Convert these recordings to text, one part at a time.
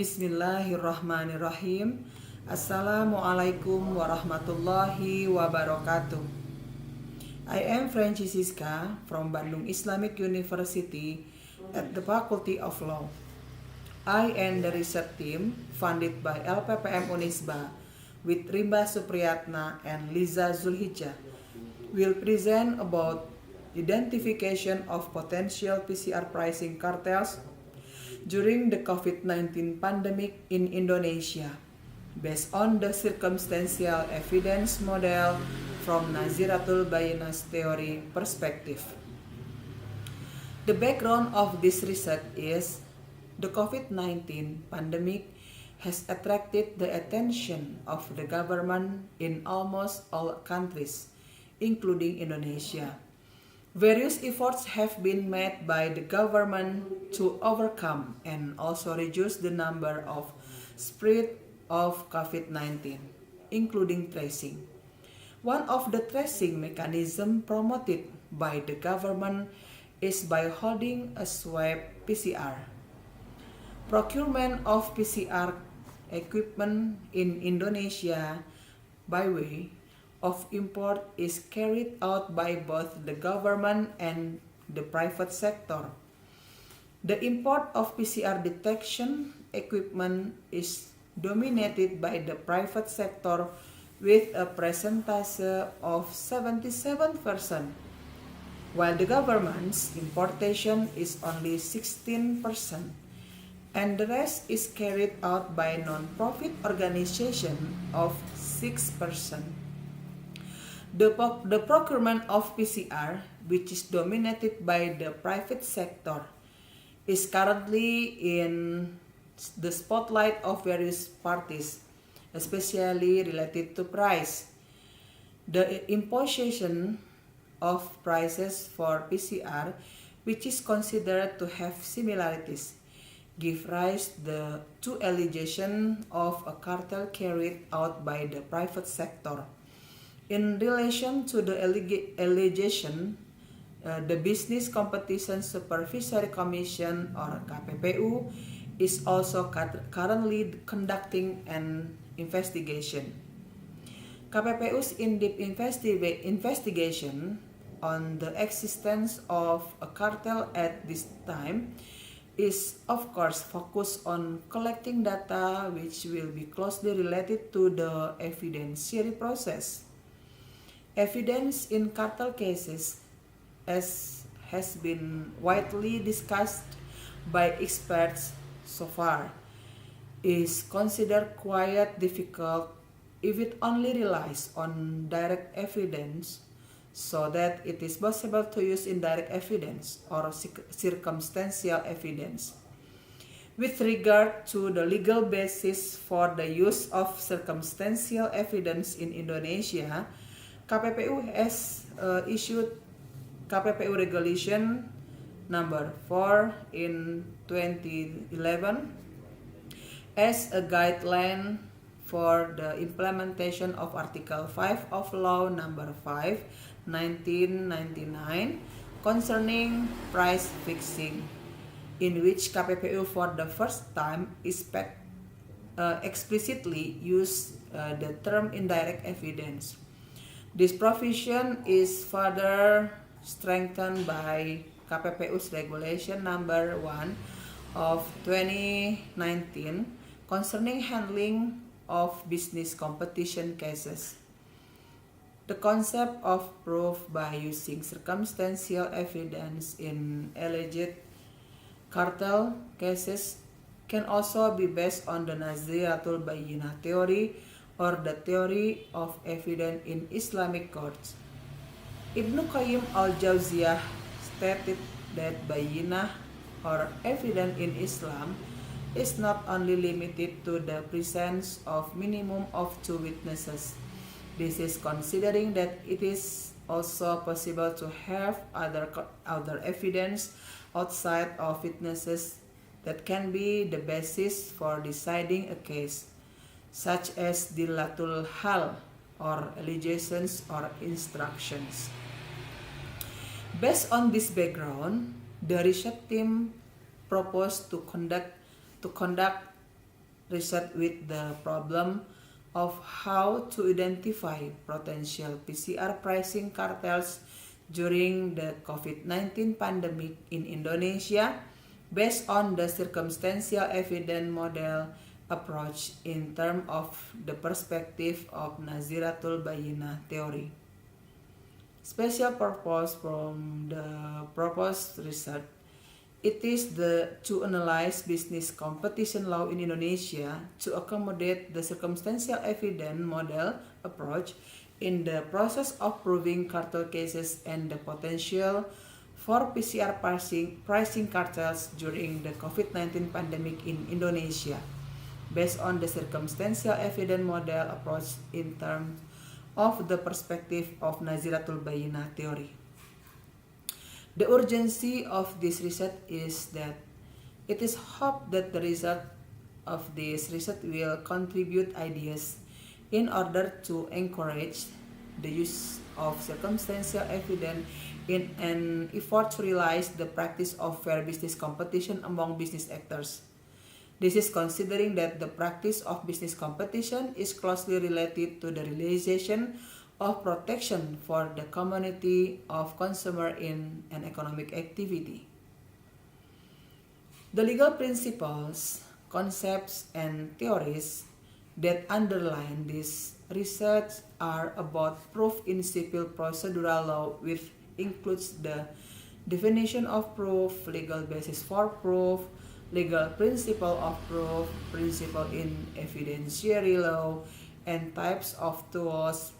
Bismillahirrahmanirrahim. Assalamualaikum warahmatullahi wabarakatuh. I am Francisca from Bandung Islamic University at the Faculty of Law. I and the research team funded by LPPM Unisba with Rimba Supriyatna and Liza Zulhijjah will present about identification of potential PCR pricing cartels during the COVID-19 pandemic in Indonesia, based on the circumstantial evidence model from Naziratul Bayyinah's theory perspective. The background of this research is the COVID-19 pandemic has attracted the attention of the government in almost all countries, including Indonesia. Various efforts have been made by the government to overcome and also reduce the number of spread of COVID-19, including tracing. One of the tracing mechanisms promoted by the government is by holding a swab PCR. Procurement of PCR equipment in Indonesia by way of import is carried out by both the government and the private sector. The import of PCR detection equipment is dominated by the private sector with a percentage of 77%, while the government's importation is only 16%, and the rest is carried out by non-profit organization of 6%. The procurement of PCR, which is dominated by the private sector, is currently in the spotlight of various parties, especially related to price. The imposition of prices for PCR, which is considered to have similarities, give rise to allegation of a cartel carried out by the private sector. In relation to the allegation, the Business Competition Supervisory Commission or KPPU is also currently conducting an investigation. KPPU's in-depth investigation on the existence of a cartel at this time is of course focused on collecting data which will be closely related to the evidentiary process. Evidence in cartel cases, as has been widely discussed by experts so far, is considered quite difficult if it only relies on direct evidence, so that it is possible to use indirect evidence or circumstantial evidence. With regard to the legal basis for the use of circumstantial evidence in Indonesia, KPPU has issued KPPU Regulation number 4 in 2011 as a guideline for the implementation of Article 5 of Law number 5, 1999 concerning price fixing, in which KPPU for the first time explicitly used the term indirect evidence. This provision is further strengthened by KPPU's Regulation number 1 of 2019 concerning handling of business competition cases. The concept of proof by using circumstantial evidence in alleged cartel cases can also be based on the Naziratul Bayyinah theory or the theory of evidence in Islamic courts. Ibn Qayyim al-Jawziyah stated that bayyinah or evidence in Islam is not only limited to the presence of minimum of 2 witnesses. This is considering that it is also possible to have other evidence outside of witnesses that can be the basis for deciding a case, such as dilatul hal or allegations or instructions. Based on this background, the research team proposed to conduct research with the problem of how to identify potential PCR pricing cartels during the COVID-19 pandemic in Indonesia based on the circumstantial evidence model approach in terms of the perspective of Naziratul Bayyinah theory. Special purpose from the proposed research, it is to analyze business competition law in Indonesia to accommodate the circumstantial evidence model approach in the process of proving cartel cases and the potential for PCR pricing cartels during the COVID-19 pandemic in Indonesia, based on the circumstantial evidence model approach in terms of the perspective of Naziratul Bayyinah theory. The urgency of this research is that it is hoped that the result of this research will contribute ideas in order to encourage the use of circumstantial evidence in an effort to realize the practice of fair business competition among business actors. This is considering that the practice of business competition is closely related to the realization of protection for the community of consumer in an economic activity. The legal principles, concepts, and theories that underline this research are about proof in civil procedural law, which includes the definition of proof, legal basis for proof, legal principle of proof, principle in evidentiary law, and types of tools,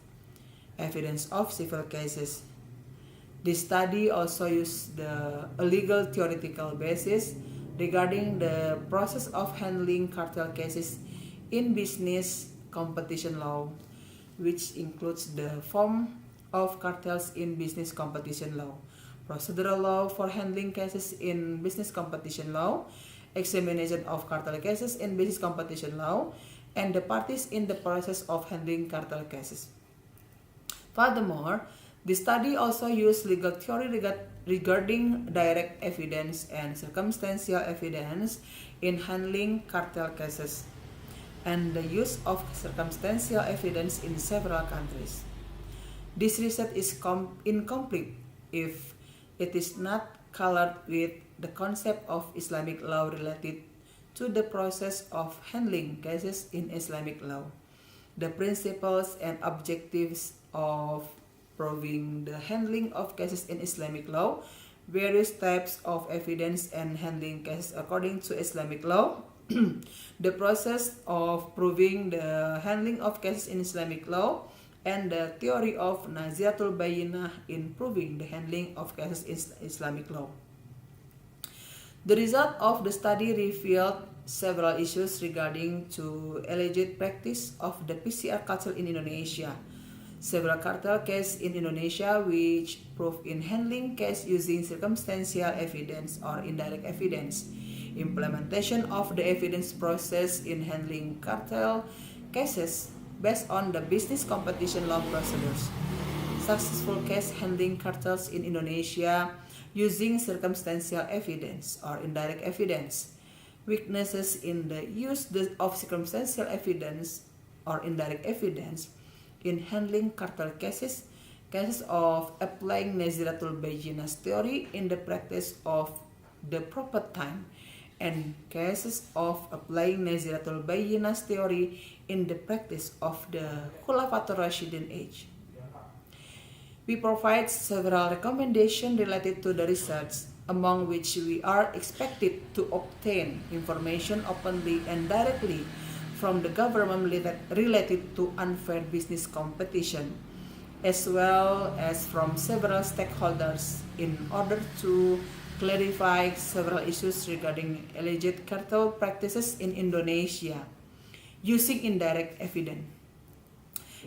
evidence of civil cases. This study also used a legal theoretical basis regarding the process of handling cartel cases in business competition law, which includes the form of cartels in business competition law, procedural law for handling cases in business competition law, examination of cartel cases in business competition law, and the parties in the process of handling cartel cases. Furthermore, the study also used legal theory regarding direct evidence and circumstantial evidence in handling cartel cases, and the use of circumstantial evidence in several countries. This research is incomplete if it is not colored with the concept of Islamic law related to the process of handling cases in Islamic law, the principles and objectives of proving the handling of cases in Islamic law, various types of evidence and handling cases according to Islamic law, the process of proving the handling of cases in Islamic law, and the theory of Naziratul Bayyinah in proving the handling of cases in Islamic law. The result of the study revealed several issues regarding to alleged practice of the PCR cartel in Indonesia. Several cartel cases in Indonesia which prove in handling case using circumstantial evidence or indirect evidence, implementation of the evidence process in handling cartel cases based on the business competition law procedures, successful case handling cartels in Indonesia using circumstantial evidence or indirect evidence, weaknesses in the use of circumstantial evidence or indirect evidence in handling cartel cases, cases of applying Naziratul Bayyinah's theory in the practice of the proper time, and cases of applying Naziratul Bayyinah's theory in the practice of the Khulafatul Rashidin age. We provide several recommendations related to the research, among which we are expected to obtain information openly and directly from the government related to unfair business competition, as well as from several stakeholders in order to clarify several issues regarding alleged cartel practices in Indonesia using indirect evidence.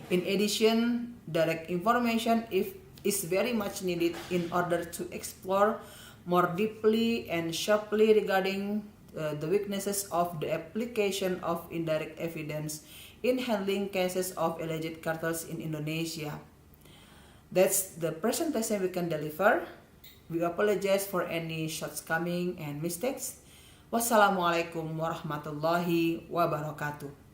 In addition, direct information is very much needed in order to explore more deeply and sharply regarding the weaknesses of the application of indirect evidence in handling cases of alleged cartels in Indonesia. That's the presentation we can deliver. We apologize for any shortcomings and mistakes. Wassalamualaikum warahmatullahi wabarakatuh.